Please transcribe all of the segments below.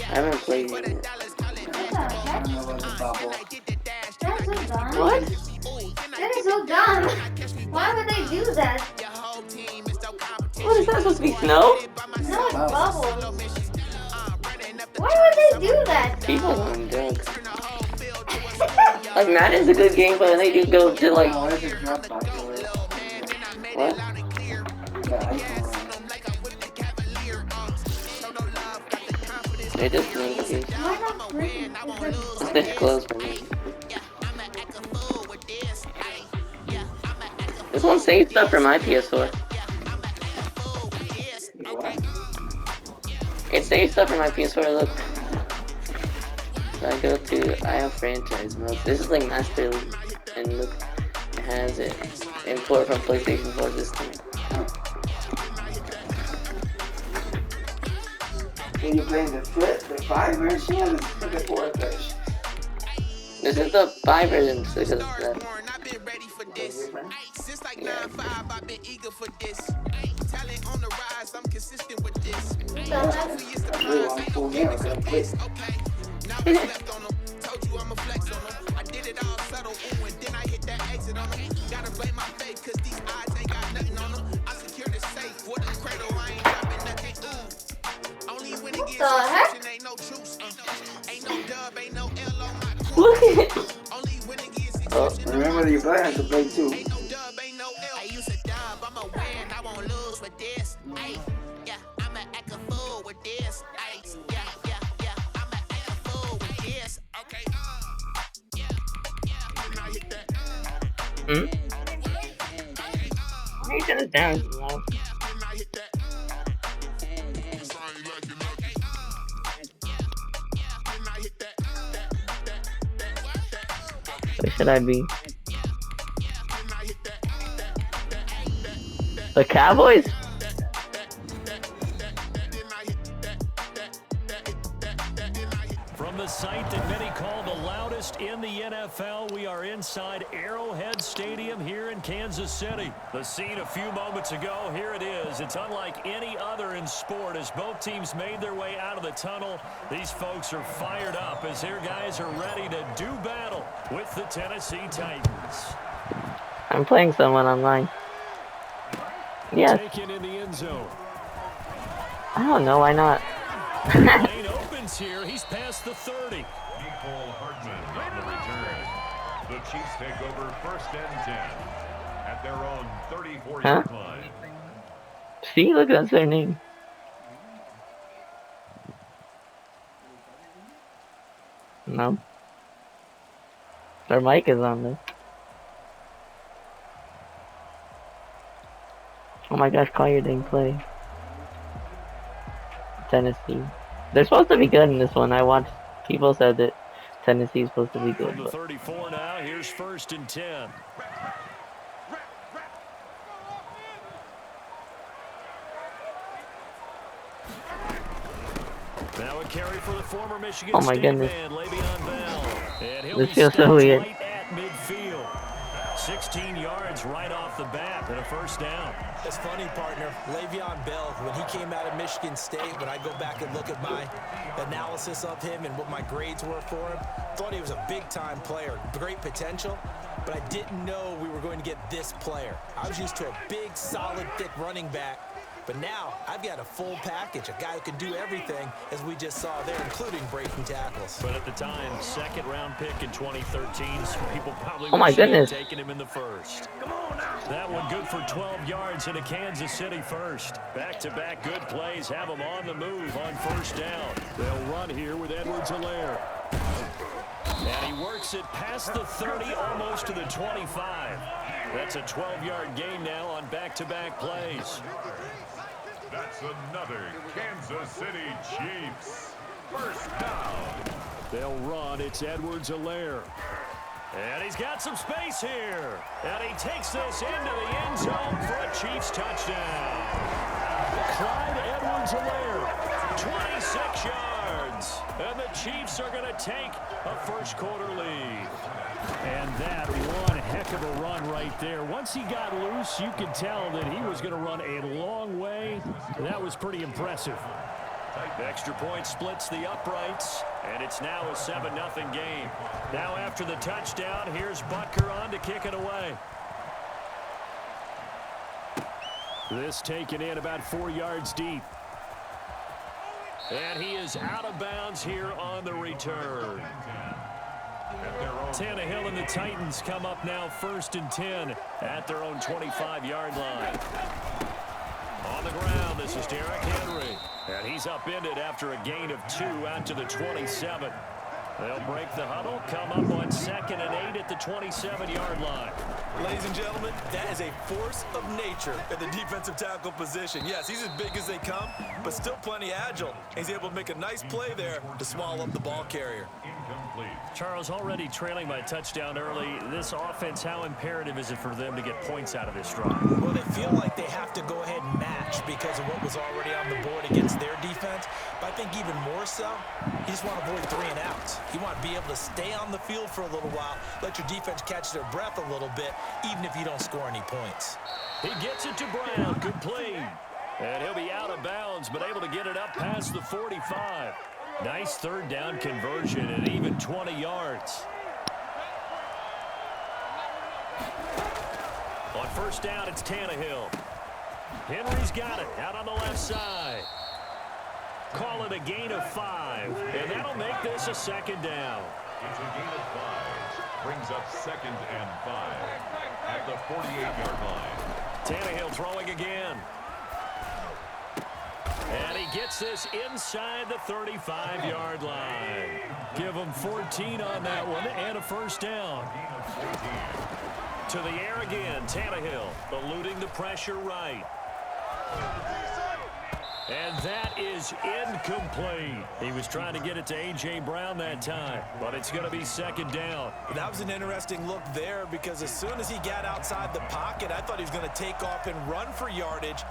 I haven't played it yet. That's so dumb. What? That is so dumb. Why would they do that? What is that supposed to be? Snow? No, it's bubbles. Why would they do that? People on drugs. Like Madden's a good game, but then they just go to like what? They just make it. Why not free? It's this close for me. This one saves stuff for my PS4. It saves stuff for my PS4. Look. So I go to, I have franchise mode. This is like Master League, and look, it has it import from PlayStation 4 system. When you're playing the 5 version or the 4 version? This is the 5 version because of that. The heck? Look at it! Oh. Remember you play have to play too. Hmm? Why you turn this down so loud? Where should I be? The Cowboys? From the site that many call the loudest in the NFL, we are inside Arrowhead Stadium here in Kansas City. The scene a few moments ago, here it is. It's unlike any other in sport as both teams made their way out of the tunnel. These folks are fired up as their guys are ready to do battle with the Tennessee Titans. I'm playing someone online. Yes. Taken in the end zone. I don't know, why not? Lane opens here. He's past the 30. Nicole Hartman on the return. The Chiefs take over 1st and 10 at their own 34-yard line. See, look, that's their name. No. Their mic is on this. Oh my gosh, call your dang play. Tennessee. They're supposed to be good in this one. I watched people said that Tennessee's supposed to be good. From the 34 now, here's 1st and 10. Now a carry for the former Michigan Oh my State goodness. man, Le'Veon Bell. And he'll This be feels so stopped weird. right at midfield. 16 yards right off the bat and a 1st down. It's funny, partner. Le'Veon Bell, when he came out of Michigan State, when I go back and look at my analysis of him and what my grades were for him, thought he was a big-time player, great potential, but I didn't know we were going to get this player. I was used to a big, solid, thick running back, but now I've got a full package, a guy who can do everything, as we just saw there, including breaking tackles. But at the time, 2nd-round pick in 2013, so people probably Oh my wish they had goodness. taken him in the 1st. Come on now. That one good for 12 yards in a Kansas City 1st. Back-to-back good plays have them on the move on 1st down. They'll run here with Edwards-Helaire. And he works it past the 30, almost to the 25. That's a 12-yard gain now on back-to-back plays. That's another Kansas City Chiefs 1st down. They'll run. It's Edwards-Helaire. And he's got some space here. And he takes this into the end zone for a Chiefs touchdown. Clyde Edwards-Helaire, 26 yards. And the Chiefs are going to take a first quarter lead. And that one heck of a run right there. Once he got loose, you could tell that he was going to run a long way. That was pretty impressive. The extra point splits the uprights, and it's now a 7-0 game. Now after the touchdown, here's Butker on to kick it away. This taken in about 4 yards deep. And he is out of bounds here on the return. Tannehill and the Titans come up now 1st and 10 at their own 25-yard line. On the ground, this is Derrick Henry. And he's upended after a gain of 2 out to the 27. They'll break the huddle, come up on 2nd and 8 at the 27-yard line. Ladies and gentlemen, that is a force of nature at the defensive tackle position. Yes, he's as big as they come, but still plenty agile. He's able to make a nice play there to swallow up the ball carrier. Charles, already trailing by a touchdown early. This offense, how imperative is it for them to get points out of this drive? Well, they feel like they have to go ahead and match because of what was already on the board against their defense. But I think even more so, you just want to avoid 3 and outs. You want to be able to stay on the field for a little while, let your defense catch their breath a little bit, even if you don't score any points. He gets it to Brown, complete. And he'll be out of bounds, but able to get it up past the 45. Nice 3rd down conversion at even 20 yards. On 1st down, it's Tannehill. Henry's got it out on the left side. Call it a gain of 5, and that'll make this a 2nd down. It's a gain of 5. Brings up 2nd and 5 at the 48-yard line. Tannehill throwing again. And he gets this inside the 35-yard line. Give him 14 on that one and a 1st down. To the air again, Tannehill eluding the pressure right. And that is incomplete. He was trying to get it to A.J. Brown that time, but it's going to be 2nd down. That was an interesting look there because as soon as he got outside the pocket, I thought he was going to take off and run for yardage.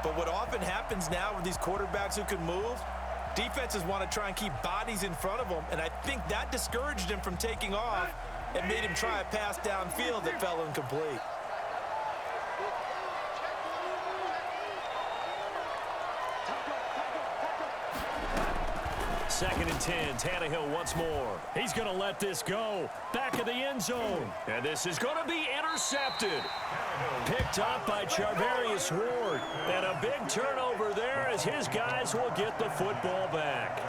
But what often happens now with these quarterbacks who can move, defenses want to try and keep bodies in front of them, and I think that discouraged him from taking off and made him try a pass downfield that fell incomplete. Second and 10, Tannehill once more. He's going to let this go. Back of the end zone. And this is going to be intercepted. Picked up by Charvarius Ward. And a big turnover there as his guys will get the football back.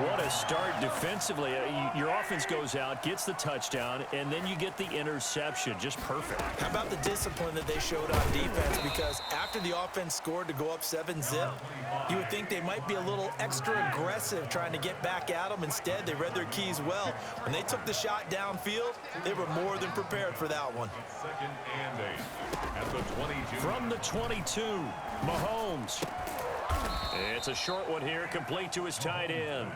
What a start defensively. Your offense goes out, gets the touchdown, and then you get the interception. Just perfect. How about the discipline that they showed on defense? Because after the offense scored to go up 7-zip, you would think they might be a little extra aggressive trying to get back at them. Instead, they read their keys well. When they took the shot downfield, they were more than prepared for that one. 2nd and 8 at the 22. From the 22, Mahomes. It's a short one here, complete to his tight end.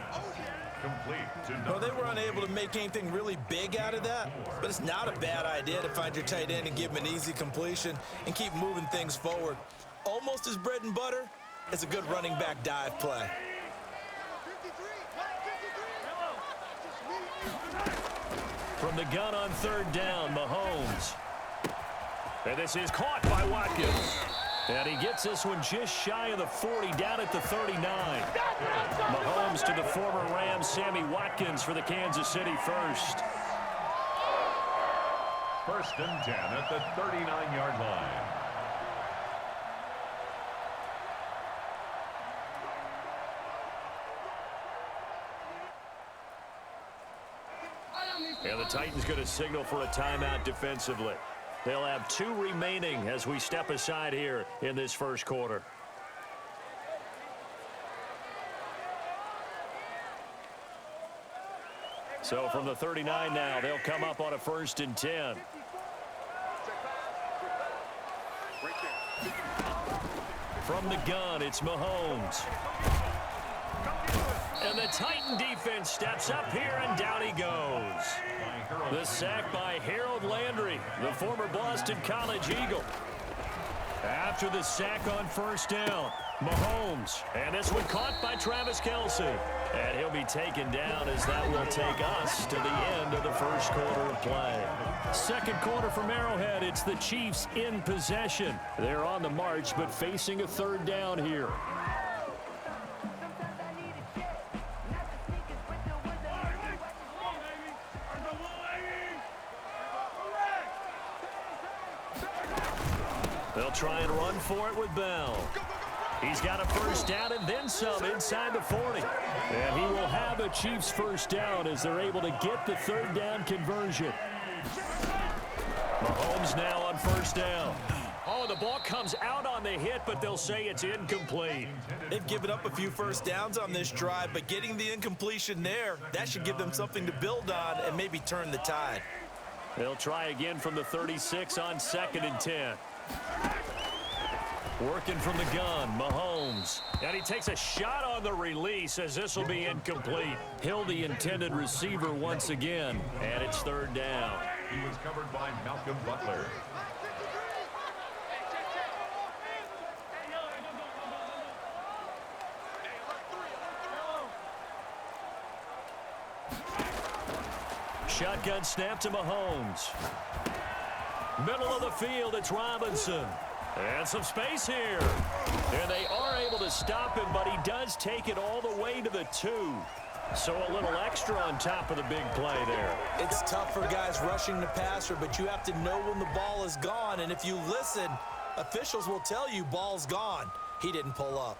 Complete to Well, they were unable to make anything really big out of that, but it's not a bad idea to find your tight end and give him an easy completion and keep moving things forward. Almost as bread and butter as a good running back dive play. From the gun on 3rd down, Mahomes. And this is caught by Watkins. And he gets this one just shy of the 40, down at the 39. Mahomes to the former Rams, Sammy Watkins for the Kansas City first. 1st and 10 at the 39-yard line. And the Titans going to signal for a timeout defensively. They'll have 2 remaining as we step aside here in this first quarter. So from the 39 now, they'll come up on a 1st and 10. From the gun, it's Mahomes. And the Titan defense steps up here, and down he goes. The sack by Harold Landry, the former Boston College Eagle. After the sack on first down, Mahomes. And this one caught by Travis Kelce. And he'll be taken down as that will take us to the end of the first quarter of play. Second quarter from Arrowhead. It's the Chiefs in possession. They're on the march, but facing a third down here. They'll try and run for it with Bell. He's got a first down and then some inside the 40. And he will have a Chiefs first down as they're able to get the third down conversion. Mahomes now on first down. Oh, the ball comes out on the hit, but they'll say it's incomplete. They've given up a few first downs on this drive, but getting the incompletion there, that should give them something to build on and maybe turn the tide. They'll try again from the 36 on 2nd and 10. Working from the gun, Mahomes. And he takes a shot on the release as this will be incomplete. Hill, the intended receiver once again, and it's third down. He was covered by Malcolm Butler. Shotgun snap to Mahomes. Middle of the field, it's Robinson. And some space here. And they are able to stop him, but he does take it all the way to the 2. So a little extra on top of the big play there. It's tough for guys rushing the passer, but you have to know when the ball is gone. And if you listen, officials will tell you ball's gone. He didn't pull up.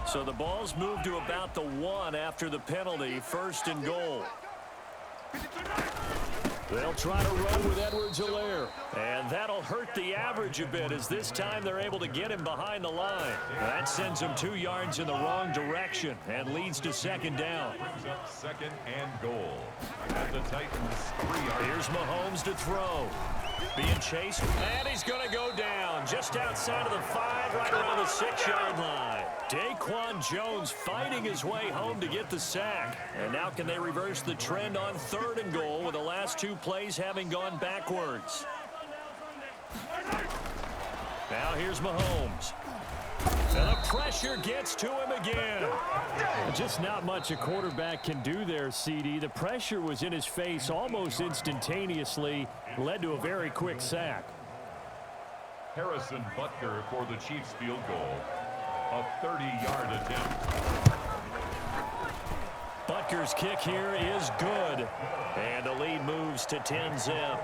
So the ball's moved to about the 1 after the penalty. First and goal. They'll try to run with Edwards-Helaire. And that'll hurt the average a bit as this time they're able to get him behind the line. That sends him 2 yards in the wrong direction and leads to second down. Brings up second and goal. At the Titans, 3 yards. Here's Mahomes to throw. Being chased, and he's going to go down just outside of the 5, right around the 6-yard line. Daquan Jones fighting his way home to get the sack. And now can they reverse the trend on 3rd and goal with the last 2 plays having gone backwards? Now here's Mahomes. And the pressure gets to him again. Just not much a quarterback can do there, CD. The pressure was in his face almost instantaneously, led to a very quick sack. Harrison Butker for the Chiefs field goal. A 30-yard attempt. Butker's kick here is good. And the lead moves to 10-zip.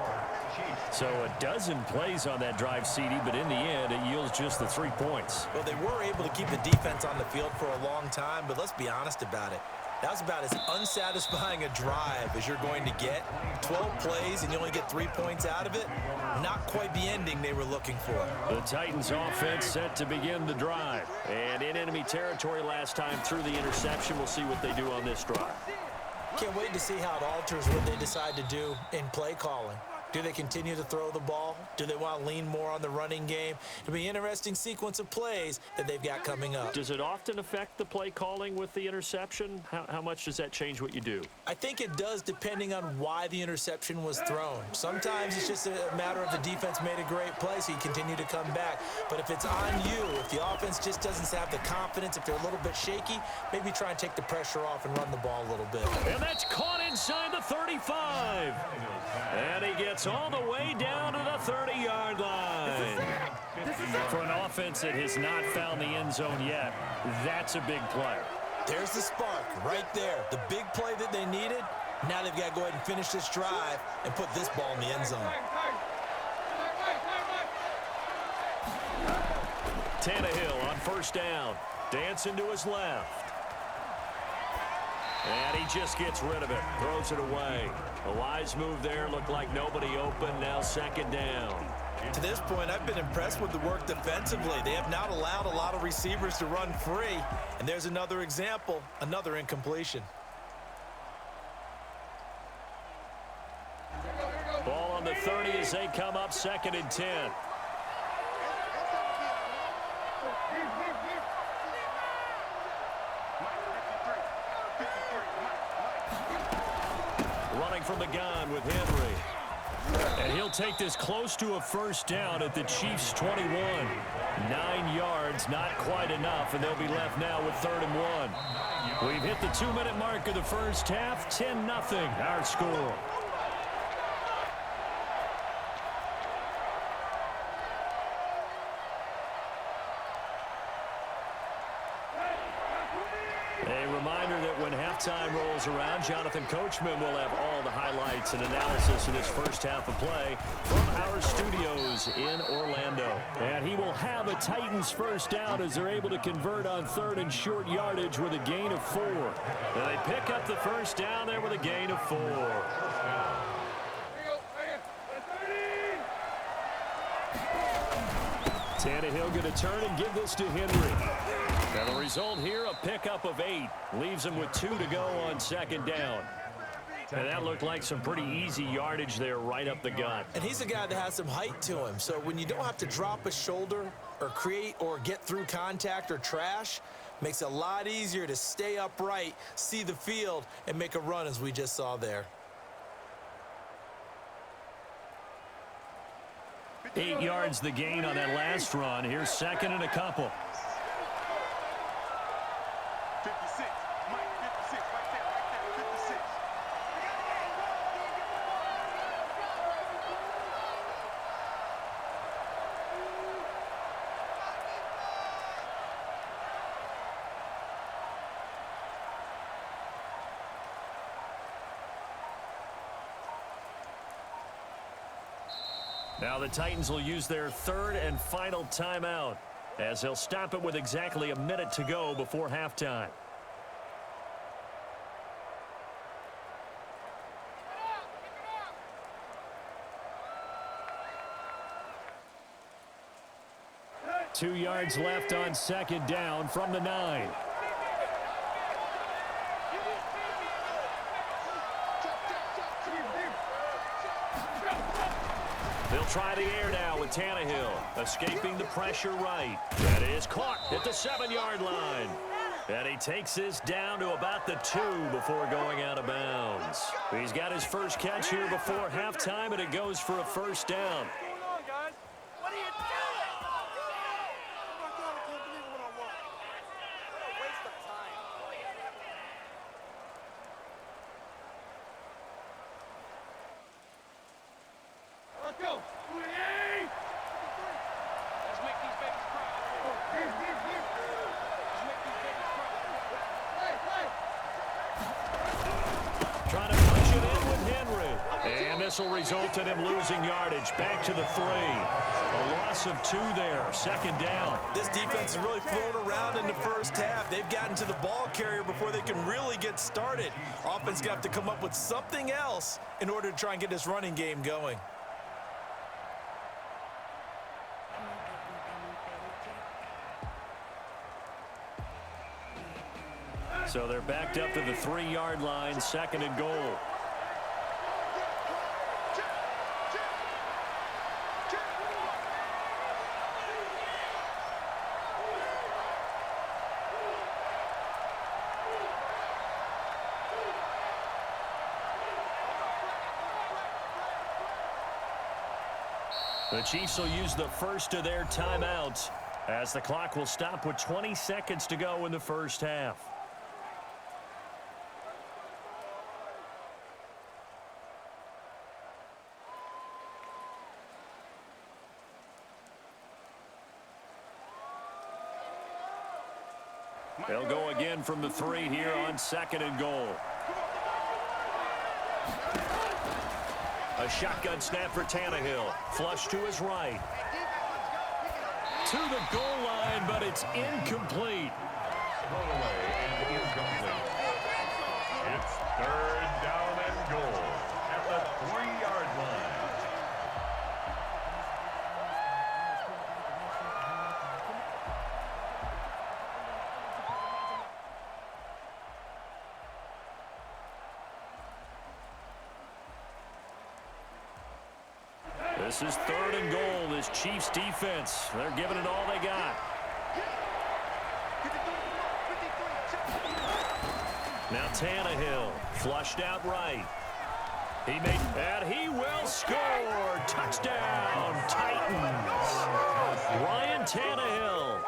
So a dozen plays on that drive, CD, but in the end, it yields just the 3 points. Well, they were able to keep the defense on the field for a long time, but let's be honest about it. That was about as unsatisfying a drive as you're going to get. 12 plays and you only get 3 points out of it. Not quite the ending they were looking for. The Titans offense set to begin the drive. And in enemy territory last time through the interception. We'll see what they do on this drive. Can't wait to see how it alters what they decide to do in play calling. Do they continue to throw the ball? Do they want to lean more on the running game? It'll be an interesting sequence of plays that they've got coming up. Does it often affect the play calling with the interception? How much does that change what you do? I think it does depending on why the interception was thrown. Sometimes it's just a matter of the defense made a great play, so you continue to come back. But if it's on you, if the offense just doesn't have the confidence, if they're a little bit shaky, maybe try and take the pressure off and run the ball a little bit. And that's caught inside the 35. And he gets all the way down to the 30-yard line. For an offense that has not found the end zone yet, that's a big play. There's the spark right there. The big play that they needed. Now they've got to go ahead and finish this drive and put this ball in the end zone. Tannehill on first down. Dancing to his left. And he just gets rid of it. Throws it away. A wise move there. Looked like nobody open. Now second down. To this point, I've been impressed with the work defensively. They have not allowed a lot of receivers to run free. And there's another example, another incompletion. Ball on the 30 as they come up second and 10. from the gun with Henry. And he'll take this close to a first down at the Chiefs' 21. 9 yards, not quite enough, and they'll be left now with 3rd and 1. We've hit the 2-minute mark of the first half. 10-0 our score. A reminder that when halftime rolls around, Jonathan Coachman will have all the highlights and analysis of this first half of play from our studios in Orlando. And he will have a Titans first down as they're able to convert on 3rd and short yardage with a gain of 4. And they pick up the first down there with a gain of 4. Tannehill going to turn and give this to Henry. And the result here, a pickup of 8. Leaves him with 2 to go on 2nd down. And that looked like some pretty easy yardage there right up the gut. And he's a guy that has some height to him. So when you don't have to drop a shoulder or create or get through contact or trash, makes it a lot easier to stay upright, see the field, and make a run as we just saw there. 8 yards the gain on that last run. Here's 2nd and a couple. 56, Mike, 56, right there, 56. Now the Titans will use their 3rd and final timeout as they'll stop it with exactly a minute to go before halftime. Two yards left on 2nd down from the 9. They'll try the air now with Tannehill, escaping the pressure right. That is caught at the 7-yard line. And he takes this down to about the 2 before going out of bounds. He's got his first catch here before halftime, and it goes for a first down. Trying to punch it in with Henry. And this will result in him losing yardage. Back to the 3. A loss of 2 there. 2nd down. This defense is really flown around in the first half. They've gotten to the ball carrier before they can really get started. Offense got to come up with something else in order to try and get this running game going. So they're backed up to the 3-yard line, 2nd and goal. The Chiefs will use the first of their timeouts as the clock will stop with 20 seconds to go in the first half. They'll go again from the 3 here on 2nd and goal. A shotgun snap for Tannehill. Flush to his right. To the goal line, but it's incomplete. Thrown away and incomplete. It's 3rd down and goal at the 3-yard line. This is 3rd and goal. This Chiefs defense, they're giving it all they got. Now Tannehill flushed out right. And he will score. Touchdown, Titans. Ryan Tannehill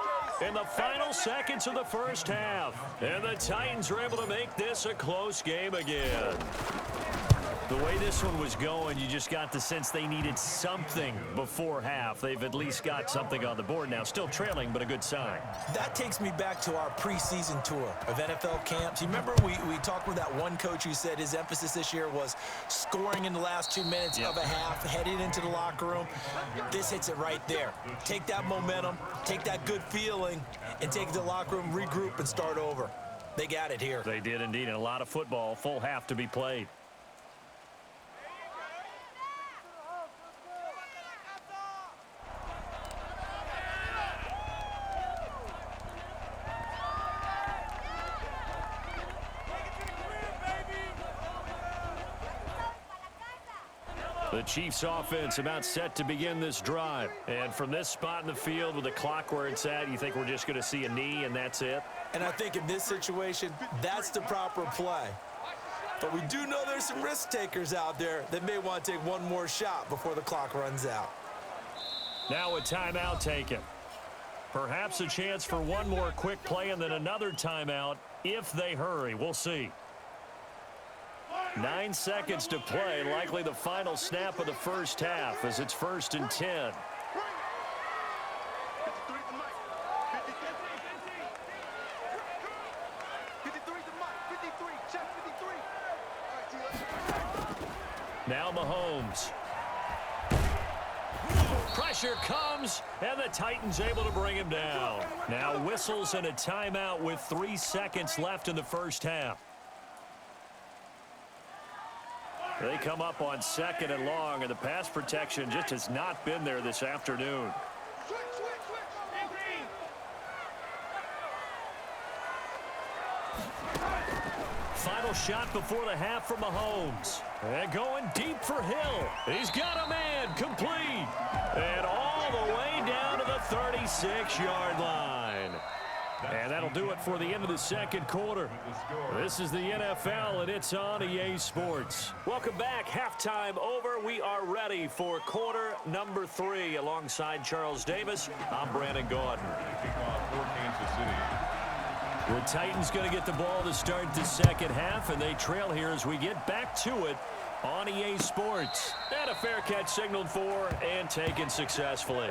in the final seconds of the first half. And the Titans are able to make this a close game again. The way this one was going, you just got the sense they needed something before half. They've at least got something on the board now. Still trailing, but a good sign. That takes me back to our preseason tour of NFL camps. You remember we talked with that one coach who said his emphasis this year was scoring in the last 2 minutes of a half, heading into the locker room. This hits it right there. Take that momentum, take that good feeling, and take it to the locker room, regroup, and start over. They got it here. They did indeed, and a lot of football, full half to be played. The Chiefs offense about set to begin this drive. And from this spot in the field with the clock where it's at, you think we're just going to see a knee and that's it? And I think in this situation, that's the proper play. But we do know there's some risk takers out there that may want to take one more shot before the clock runs out. Now a timeout taken. Perhaps a chance for one more quick play and then another timeout if they hurry. We'll see. 9 seconds to play, likely the final snap of the first half as it's 1st and 10. Now Mahomes. Pressure comes, and the Titans able to bring him down. Now whistles and a timeout with 3 seconds left in the first half. They come up on 2nd and long, and the pass protection just has not been there this afternoon. Final shot before the half from Mahomes. And going deep for Hill. He's got a man complete. And all the way down to the 36-yard line. And that'll do it for the end of the second quarter. This is the NFL, and it's on EA Sports. Welcome back. Halftime over. We are ready for quarter number 3. Alongside Charles Davis, I'm Brandon Gordon. The Titans going to get the ball to start the second half, and they trail here as we get back to it on EA Sports. And a fair catch signaled for and taken successfully.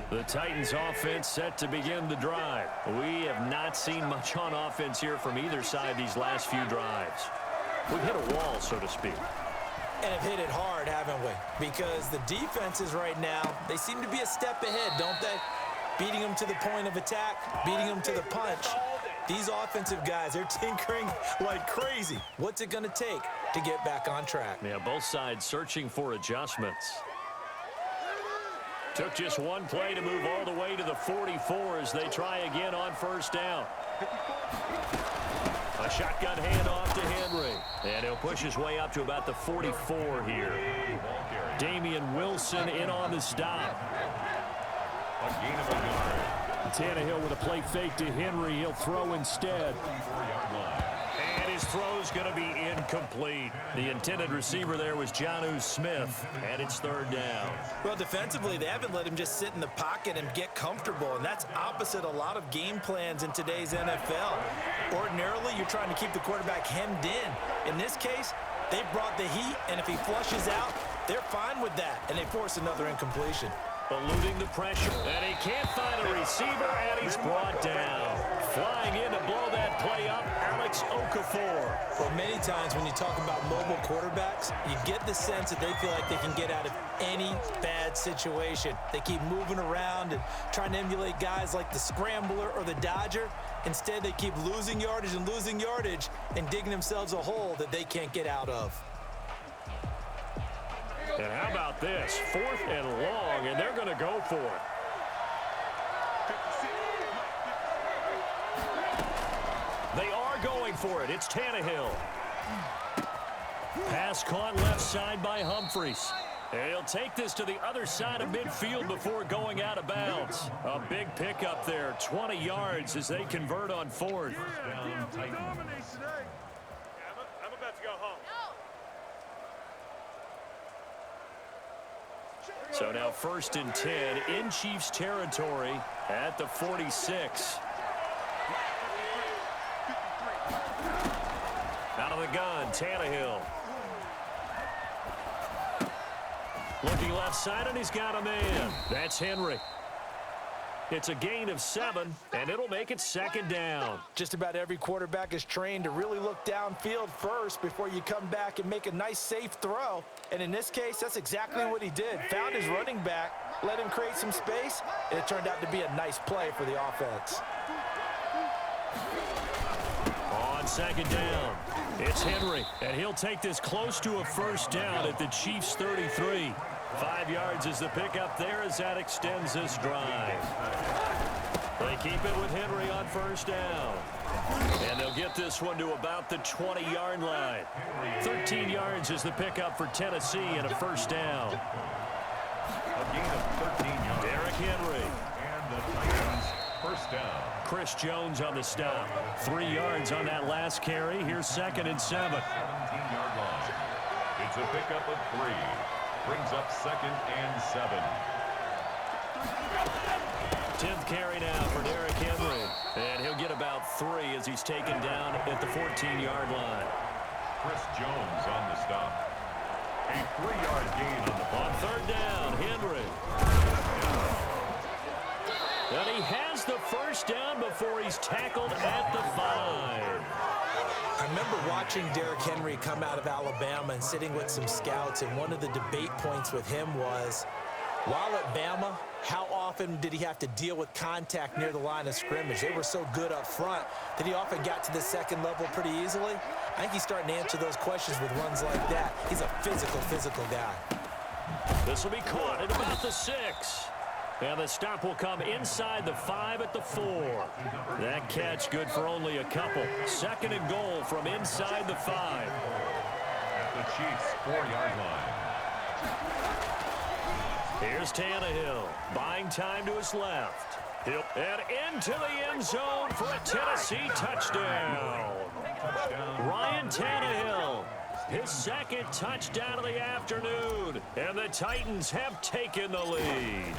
The Titans offense set to begin the drive. We have not seen much on offense here from either side these last few drives. We've hit a wall, so to speak. And have hit it hard, haven't we? Because the defenses right now, they seem to be a step ahead, don't they? Beating them to the point of attack, beating them to the punch. These offensive guys, they're tinkering like crazy. What's it going to take to get back on track? Yeah, both sides searching for adjustments. Took just one play to move all the way to the 44 as they try again on first down. A shotgun handoff to Henry. And he'll push his way up to about the 44 here. Damian Wilson in on the stop. Tannehill with a play fake to Henry. He'll throw instead. And his throw's going to be incomplete. The intended receiver there was Jonnu Smith, and it's 3rd down. Well, defensively, they haven't let him just sit in the pocket and get comfortable, and that's opposite a lot of game plans in today's NFL. Ordinarily, you're trying to keep the quarterback hemmed in. In this case, they brought the heat, and if he flushes out, they're fine with that, and they force another incompletion. Eluding the pressure, and he can't find a receiver, and he's brought down. Flying in to blow that play up, Alex Okafor. Well, many times when you talk about mobile quarterbacks, you get the sense that they feel like they can get out of any bad situation. They keep moving around and trying to emulate guys like the Scrambler or the Dodger. Instead, they keep losing yardage and digging themselves a hole that they can't get out of. And how about this? 4th and long, and they're going to go for it. They are going for it. It's Tannehill. Pass caught left side by Humphries. And he'll take this to the other side of midfield before going out of bounds. A big pickup there, 20 yards as they convert on fourth. I'm about to go home. So now 1st and 10 in Chiefs territory at the 46. Out of the gun, Tannehill. Looking left side, and he's got a man. That's Henry. It's a gain of 7, and it'll make it 2nd down. Just about every quarterback is trained to really look downfield first before you come back and make a nice, safe throw. And in this case, that's exactly what he did. Found his running back, let him create some space, and it turned out to be a nice play for the offense. On 2nd down, it's Henry, and he'll take this close to a 1st down at the Chiefs' 33. 5 yards is the pickup there as that extends this drive. They keep it with Henry on 1st down. And they'll get this one to about the 20-yard line. 13 yards is the pickup for Tennessee and a 1st down. A gain of 13 yards. Derrick Henry. And the Titans 1st down. Chris Jones on the stop. 3 yards on that last carry. Here's 2nd and 7. 17-yard line. It's a pickup of 3. Brings up 2nd and 7. 10th carry now for Derrick Henry. And he'll get about 3 as he's taken down at the 14-yard line. Chris Jones on the stop. A 3-yard gain on the On punt. 3rd down, Henry. And he has the 1st down before he's tackled at the 5. I remember watching Derrick Henry come out of Alabama and sitting with some scouts, and one of the debate points with him was, while at Bama, how often did he have to deal with contact near the line of scrimmage? They were so good up front that he often got to the 2nd level pretty easily. I think he's starting to answer those questions with runs like that. He's a physical guy. This will be caught at about the 6. And the stop will come inside the 5 at the 4. That catch good for only a couple. 2nd and goal from inside the 5. At the Chiefs' 4-yard line. Here's Tannehill, buying time to his left. And into the end zone for a Tennessee touchdown. Ryan Tannehill, his 2nd touchdown of the afternoon. And the Titans have taken the lead.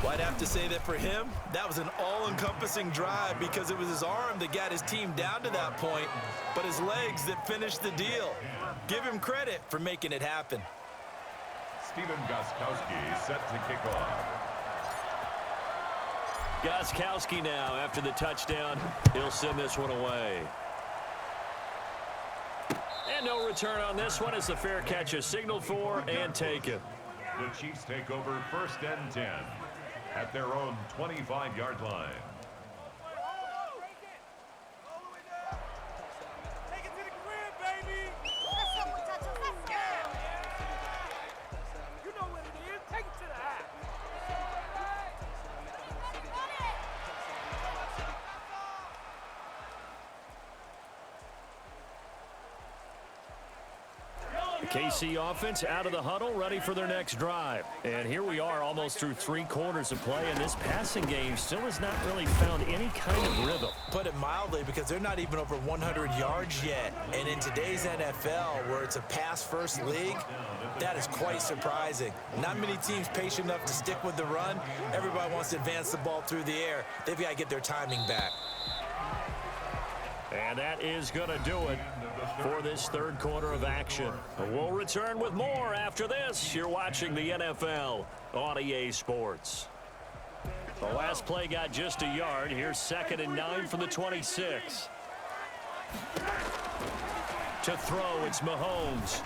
Well, I'd have to say that for him, that was an all-encompassing drive because it was his arm that got his team down to that point, but his legs that finished the deal. Give him credit for making it happen. Stephen Gostkowski set to kick off. Gostkowski now after the touchdown. He'll send this one away. And no return on this one as the fair catch is signaled for and taken. The Chiefs take over 1st and 10 at their own 25-yard line. Take it to the crib, baby. You know what it is. Take it to the house. KC offense out of the huddle, ready for their next drive. And here we are almost through 3 quarters of play, and this passing game still has not really found any kind of rhythm. Put it mildly, because they're not even over 100 yards yet. And in today's NFL, where it's a pass-first league, that is quite surprising. Not many teams patient enough to stick with the run. Everybody wants to advance the ball through the air. They've got to get their timing back. And that is going to do it for this 3rd quarter of action. We'll return with more after this. You're watching the NFL on EA Sports. The last play got just a yard. Here's 2nd and 9 from the 26. To throw, it's Mahomes.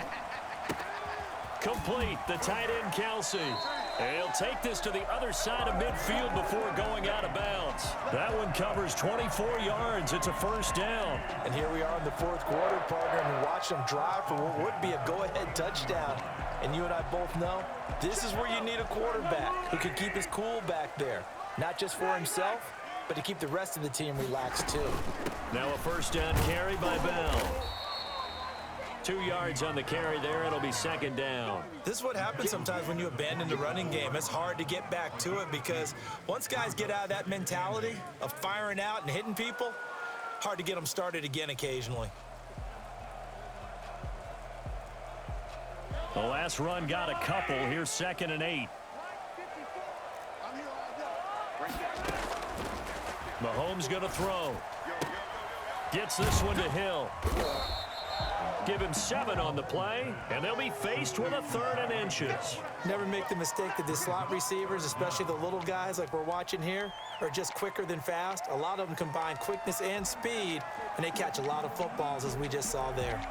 Complete, the tight end Kelsey. He'll take this to the other side of midfield before going out of bounds. That one covers 24 yards. It's a 1st down. And here we are in the 4th quarter, partner, and watch them drive for what would be a go-ahead touchdown. And you and I both know this is where you need a quarterback who can keep his cool back there. Not just for himself, but to keep the rest of the team relaxed too. Now a first down carry by Bell. 2 yards on the carry there. It'll be second down. This is what happens sometimes when you abandon the running game. It's hard to get back to it because once guys get out of that mentality of firing out and hitting people, hard to get them started again occasionally. The last run got a couple. Here's 2nd and 8. Mahomes going to throw. Gets this one to Hill. Give him 7 on the play, and they'll be faced with a 3rd and inches. Never make the mistake that the slot receivers, especially the little guys like we're watching here, are just quicker than fast. A lot of them combine quickness and speed, and they catch a lot of footballs, as we just saw there.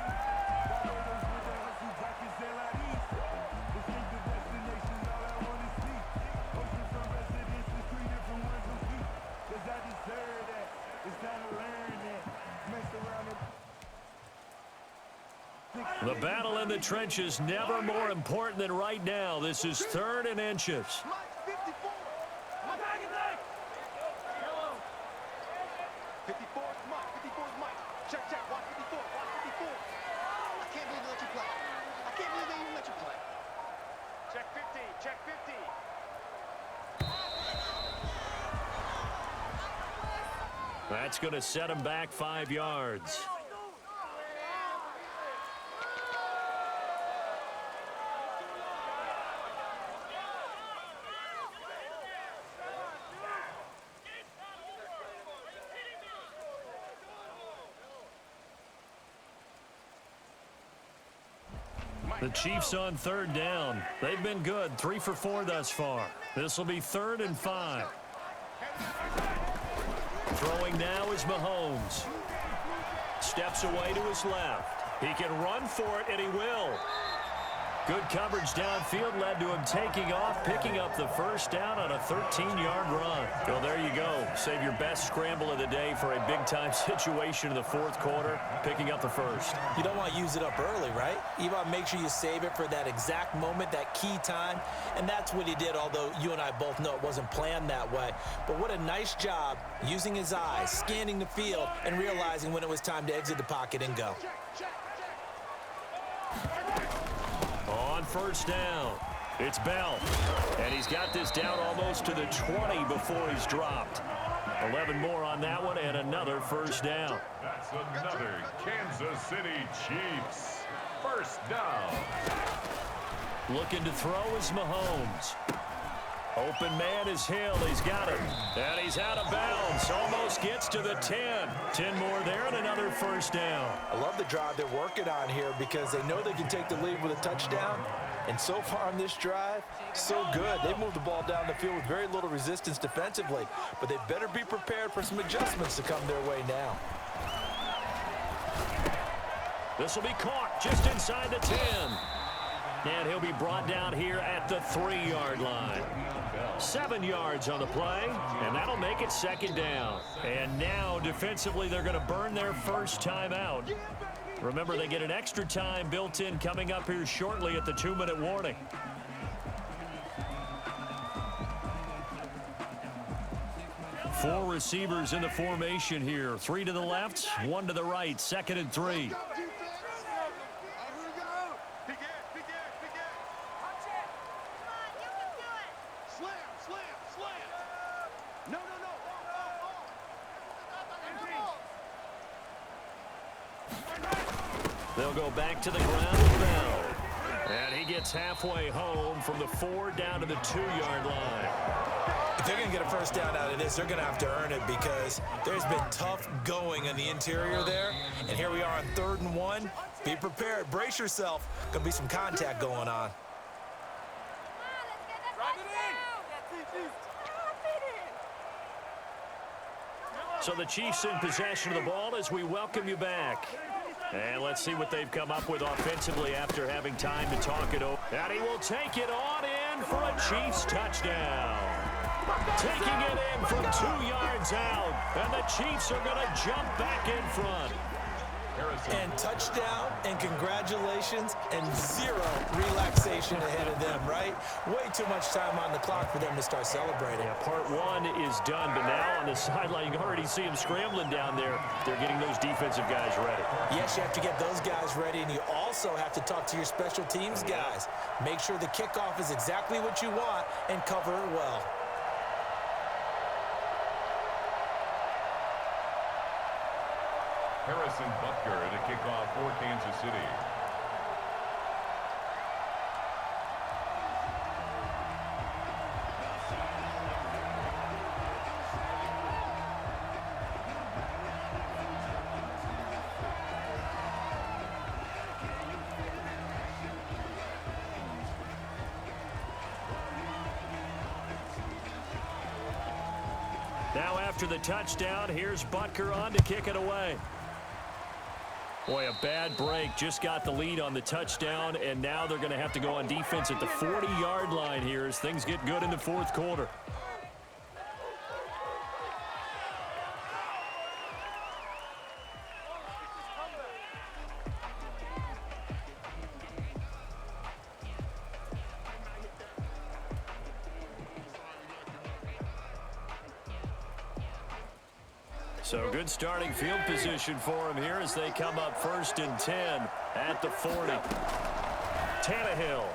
The battle in the trenches never more important than right now. This is 3rd and inches. 54 is Mike. 54 is Mike. Check, check. Watch 54. Watch 54. I can't believe they let you play. I can't believe they even let you play. Check 50. Check 50. That's going to set him back 5 yards. The Chiefs on 3rd down. They've been good, 3 for 4 thus far. This will be 3rd and 5. Throwing now is Mahomes. Steps away to his left. He can run for it, and he will. Good coverage downfield led to him taking off, picking up the first down on a 13-yard run. Well, there you go. Save your best scramble of the day for a big-time situation in the 4th quarter, picking up the first. You don't want to use it up early, right? You want to make sure you save it for that exact moment, that key time, and that's what he did, although you and I both know it wasn't planned that way. But what a nice job using his eyes, scanning the field, and realizing when it was time to exit the pocket and go. On first down, it's Bell, and he's got this down almost to the 20 before he's dropped. 11 more on that one, and another first down. That's another Kansas City Chiefs first down. Looking to throw is Mahomes. Open man is Hill. He's got it. And he's out of bounds. Almost gets to the 10. 10 more there and another first down. I love the drive they're working on here because they know they can take the lead with a touchdown. And so far on this drive, so good. They moved the ball down the field with very little resistance defensively. But they better be prepared for some adjustments to come their way now. This will be caught just inside the 10. And he'll be brought down here at the 3-yard line. 7 yards on the play, and that'll make it second down. And now, defensively, they're going to burn their first time out. Remember, they get an extra time built in coming up here shortly at the 2-minute warning. Four receivers in the formation here. 3 to the left, 1 to the right, 2nd and 3. They'll go back to the ground with Bell. And he gets halfway home from the 4 down to the 2-yard line. If they're going to get a first down out of this, they're going to have to earn it because there's been tough going in the interior there. And here we are on 3rd and 1. Be prepared. Brace yourself. Going to be some contact going on. So the Chiefs in possession of the ball as we welcome you back. And let's see what they've come up with offensively after having time to talk it over. And he will take it on in for a Chiefs touchdown. Taking it in from 2 yards out. And the Chiefs are going to jump back in front. And touchdown, and congratulations, and zero relaxation ahead of them, right? Way too much time on the clock for them to start celebrating. Yeah, part one is done, but now on the sideline, you can already see them scrambling down there. They're getting those defensive guys ready. Yes, you have to get those guys ready, and you also have to talk to your special teams guys. Make sure the kickoff is exactly what you want and cover it well. Harrison Butker to kick off for Kansas City. Now after the touchdown, here's Butker on to kick it away. Boy, a bad break. Just got the lead on the touchdown, and now they're going to have to go on defense at the 40-yard line here as things get good in the fourth quarter. So good starting field position for him here as they come up 1st and 10 at the 40. Tannehill.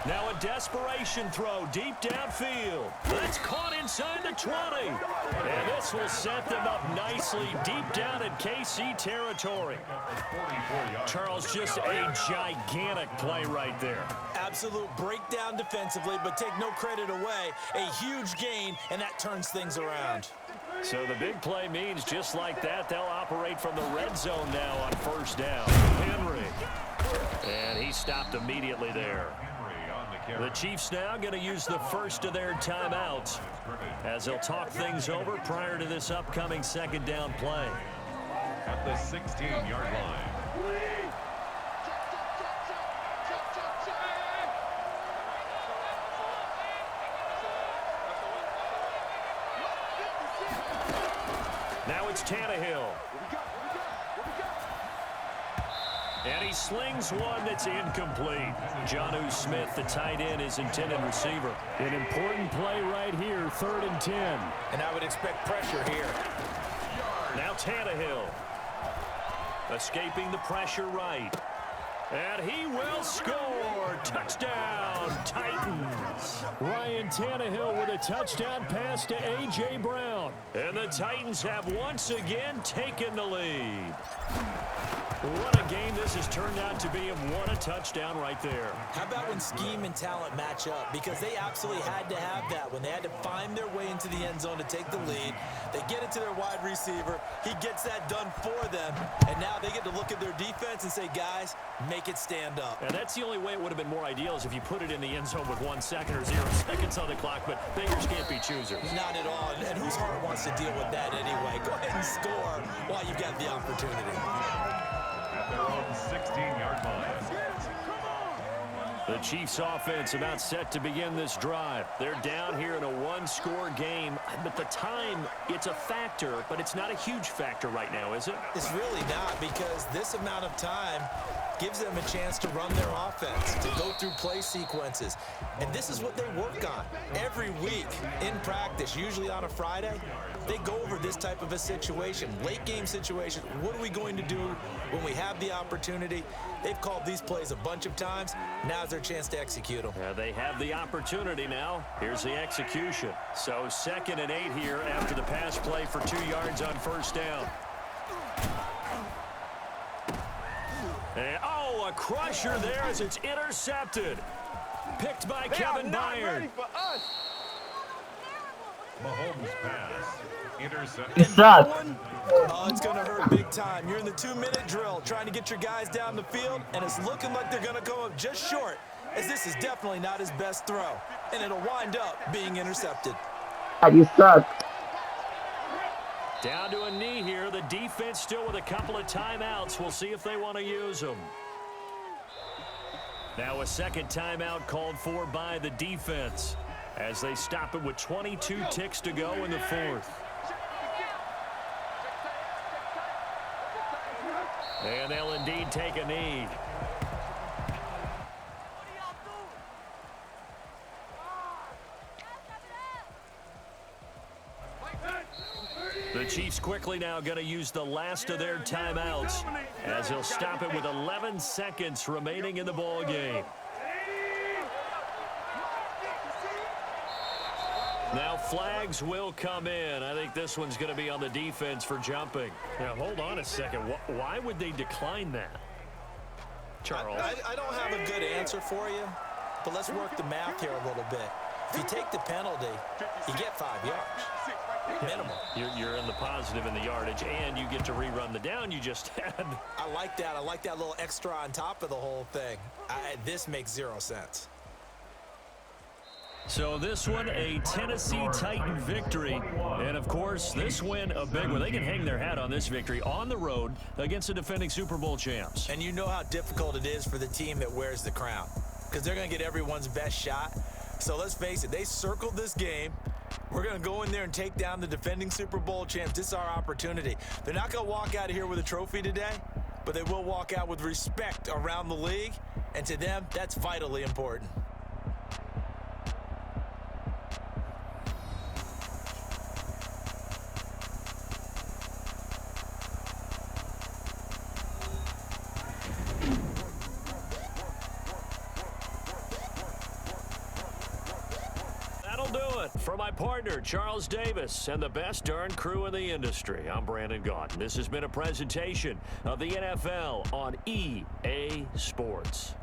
Now a desperation throw deep downfield. That's caught inside the 20. And this will set them up nicely deep down in KC territory. Charles, just a gigantic play right there. Absolute breakdown defensively, but take no credit away. A huge gain, and that turns things around. So the big play means just like that, they'll operate from the red zone now on 1st down. Henry. And he stopped immediately there. The Chiefs now going to use the first of their timeouts as they'll talk things over prior to this upcoming 2nd down play. At the 16-yard line. Now it's Tannehill. And he slings one that's incomplete. Jonnu Smith, the tight end, his intended receiver. An important play right here, 3rd and 10. And I would expect pressure here. Now Tannehill. Escaping the pressure right. And he will score. Touchdown, Titans. Ryan Tannehill with a touchdown pass to A.J. Brown. And the Titans have once again taken the lead. What a game this has turned out to be, and what a touchdown right there. How about when scheme and talent match up? Because they absolutely had to have that when they had to find their way into the end zone to take the lead. They get it to their wide receiver. He gets that done for them. And now they get to look at their defense and say, guys, make it stand up. And that's the only way it would have been more ideal is if you put it in the end zone with 1 second or 0 seconds on the clock. But beggars can't be choosers. Not at all. And whose heart wants to deal with that anyway? Go ahead and score while you've got the opportunity. Their own 16-yard line. The Chiefs offense about set to begin this drive. They're down here in a 1-score game, but the time, it's a factor, but it's not a huge factor right now, is it? It's really not, because this amount of time gives them a chance to run their offense, to go through play sequences. And this is what they work on every week in practice, usually on a Friday. They go over this type of a situation, late game situation. What are we going to do when we have the opportunity? They've called these plays a bunch of times. Now's their chance to execute them. Yeah, they have the opportunity now. Here's the execution. So 2nd and 8 here after the pass play for 2 yards on 1st down. And, oh, a crusher there as it's intercepted. Picked by Kevin Byard. Mahomes pass. Intercepted. You suck. Oh, it's going to hurt big time. You're in the 2-minute drill trying to get your guys down the field, and it's looking like they're going to come up just short, as this is definitely not his best throw, and it'll wind up being intercepted. You suck. Down to a knee here. The defense still with a couple of timeouts. We'll see if they want to use them. Now a 2nd timeout called for by the defense as they stop it with 22 ticks to go in the 4th. take a knee. The Chiefs quickly now going to use the last of their timeouts as he'll stop it with 11 seconds remaining in the ball game. Now flags will come in. I think this one's going to be on the defense for jumping. Now hold on a second. Why would they decline that? Charles. I don't have a good answer for you, but let's work the math here a little bit. If you take the penalty, you get 5 yards. Minimal. You're in the positive in the yardage, and you get to rerun the down you just had. I like that. I like that little extra on top of the whole thing. This makes 0 sense. So this one, a Tennessee Titan victory. And, of course, this win a big one. They can hang their hat on this victory on the road against the defending Super Bowl champs. And you know how difficult it is for the team that wears the crown, because they're going to get everyone's best shot. So let's face it, they circled this game. We're going to go in there and take down the defending Super Bowl champs. This is our opportunity. They're not going to walk out of here with a trophy today, but they will walk out with respect around the league. And to them, that's vitally important. Do it for my partner, Charles Davis, and the best darn crew in the industry. I'm Brandon Gaudin. This has been a presentation of the NFL on EA Sports.